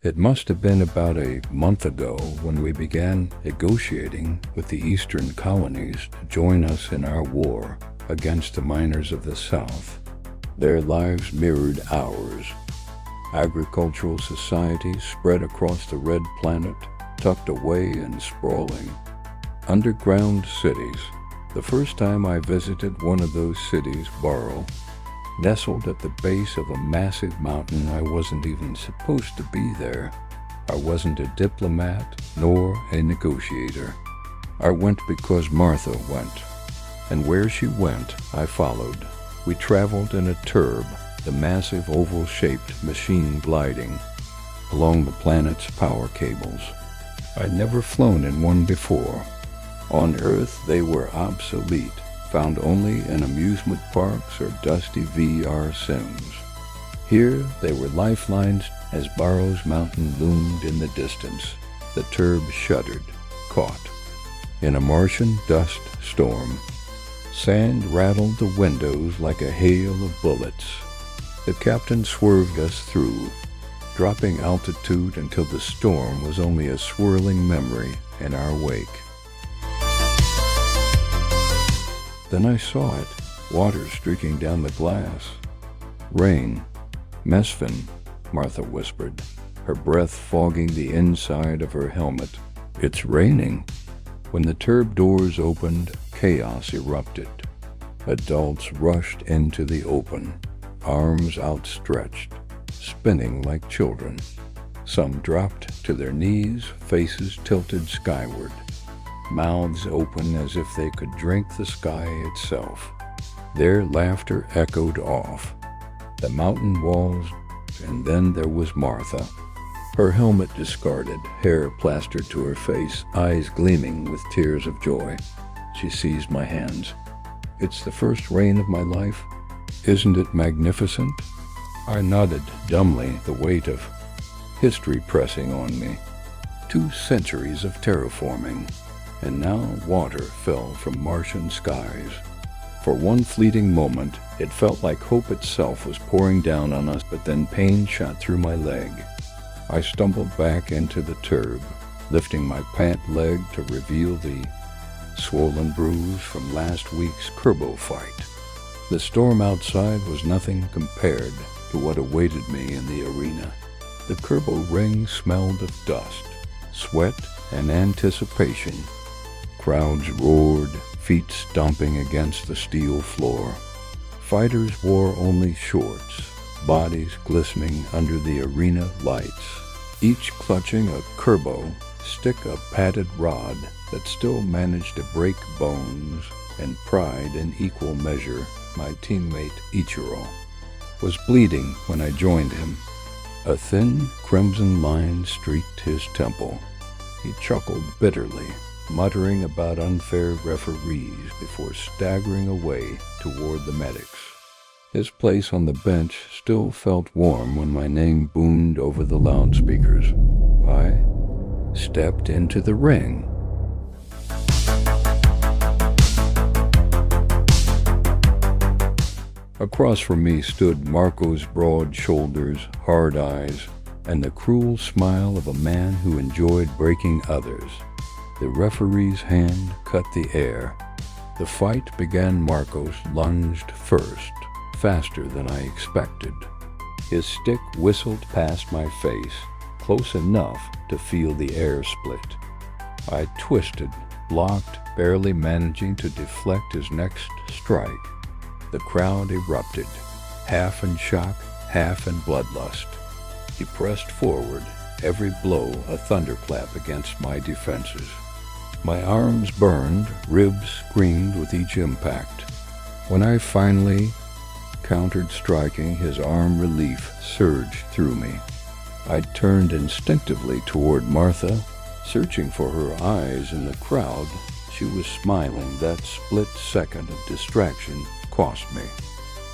It must have been about a month ago when we began negotiating with the eastern colonies to join us in our war against the miners of the South. Their lives mirrored ours. Agricultural societies spread across the red planet, tucked away and sprawling. Underground cities. The first time I visited one of those cities, Barrow, nestled at the base of a massive mountain, I wasn't even supposed to be there. I wasn't a diplomat nor a negotiator. I went because Martha went, and where she went, I followed. We traveled in a turb, the massive oval-shaped machine gliding along the planet's power cables. I'd never flown in one before. On Earth, they were obsolete, found only in amusement parks or dusty VR sims. Here, they were lifelines as Barrow's mountain loomed in the distance. The turb shuddered, caught in a Martian dust storm. Sand rattled the windows like a hail of bullets. The captain swerved us through, dropping altitude until the storm was only a swirling memory in our wake. Then I saw it, water streaking down the glass. Rain. Mesfin, Martha whispered, her breath fogging the inside of her helmet. It's raining. When the turb doors opened, chaos erupted. Adults rushed into the open, arms outstretched, spinning like children. Some dropped to their knees, faces tilted skyward, mouths open as if they could drink the sky itself. Their laughter echoed off the mountain walls, and then there was Martha. Her helmet discarded, hair plastered to her face, eyes gleaming with tears of joy. She seized my hands. It's the first rain of my life. Isn't it magnificent? I nodded dumbly, the weight of history pressing on me. 2 centuries of terraforming. And now water fell from Martian skies. For one fleeting moment, it felt like hope itself was pouring down on us, but then pain shot through my leg. I stumbled back into the turb, lifting my pant leg to reveal the swollen bruise from last week's Kerbo fight. The storm outside was nothing compared to what awaited me in the arena. The Kerbo ring smelled of dust, sweat, and anticipation. Crowds roared, feet stomping against the steel floor. Fighters wore only shorts, bodies glistening under the arena lights, each clutching a Kerbo stick of padded rod that still managed to break bones, and pride in equal measure. My teammate Ichiro was bleeding when I joined him. A thin crimson line streaked his temple. He chuckled bitterly, muttering about unfair referees before staggering away toward the medics. His place on the bench still felt warm when my name boomed over the loudspeakers. I stepped into the ring. Across from me stood Marco's broad shoulders, hard eyes, and the cruel smile of a man who enjoyed breaking others. The referee's hand cut the air. The fight began. Marcos lunged first, faster than I expected. His stick whistled past my face, close enough to feel the air split. I twisted, blocked, barely managing to deflect his next strike. The crowd erupted, half in shock, half in bloodlust. He pressed forward, every blow a thunderclap against my defenses. My arms burned, ribs screamed with each impact. When I finally countered striking, his arm relief surged through me. I turned instinctively toward Martha, searching for her eyes in the crowd. She was smiling. That split second of distraction cost me.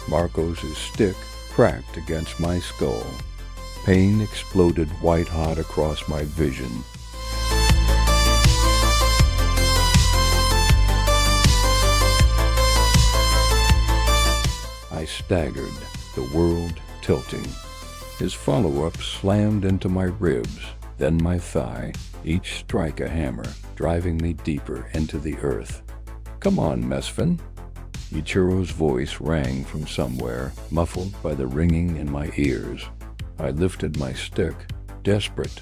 Marcos' stick cracked against my skull. Pain exploded white-hot across my vision. I staggered, the world tilting. His follow-up slammed into my ribs, then my thigh, each strike a hammer, driving me deeper into the earth. "Come on, Mesfin." Ichiro's voice rang from somewhere, muffled by the ringing in my ears. I lifted my stick, desperate,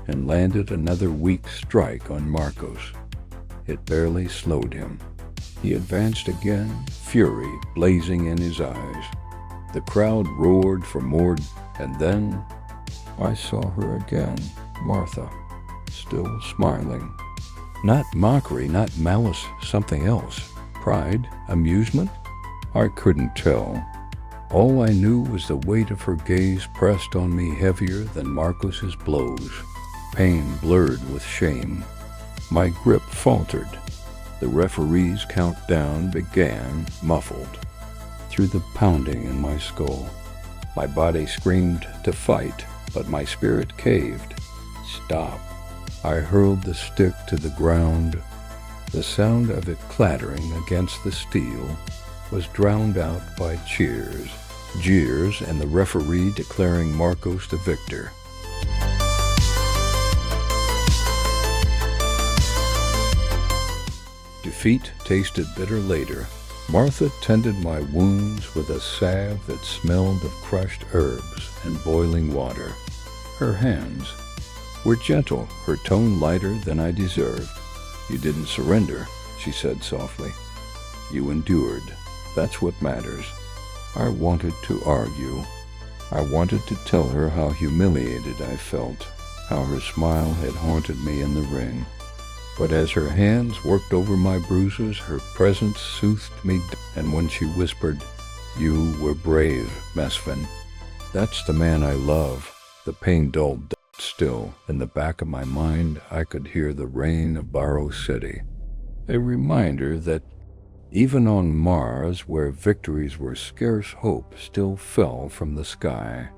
and landed another weak strike on Marcos. It barely slowed him. He advanced again, fury blazing in his eyes. The crowd roared for more, and then I saw her again, Martha, still smiling. Not mockery, not malice, something else. Pride, amusement? I couldn't tell. All I knew was the weight of her gaze pressed on me heavier than Marcos's blows. Pain blurred with shame. My grip faltered. The referee's countdown began, muffled, through the pounding in my skull. My body screamed to fight, but my spirit caved. Stop. I hurled the stick to the ground. The sound of it clattering against the steel was drowned out by cheers, jeers, and the referee declaring Marcos the victor. Defeat tasted bitter later. Martha tended my wounds with a salve that smelled of crushed herbs and boiling water. Her hands were gentle, her tone lighter than I deserved. "You didn't surrender," she said softly. "You endured. That's what matters." I wanted to argue. I wanted to tell her how humiliated I felt, how her smile had haunted me in the ring. But as her hands worked over my bruises, her presence soothed me, and when she whispered, "You were brave, Mesfin. That's the man I love," the pain dulled still. In the back of my mind, I could hear the rain of Barrow City, a reminder that even on Mars, where victories were scarce, hope still fell from the sky.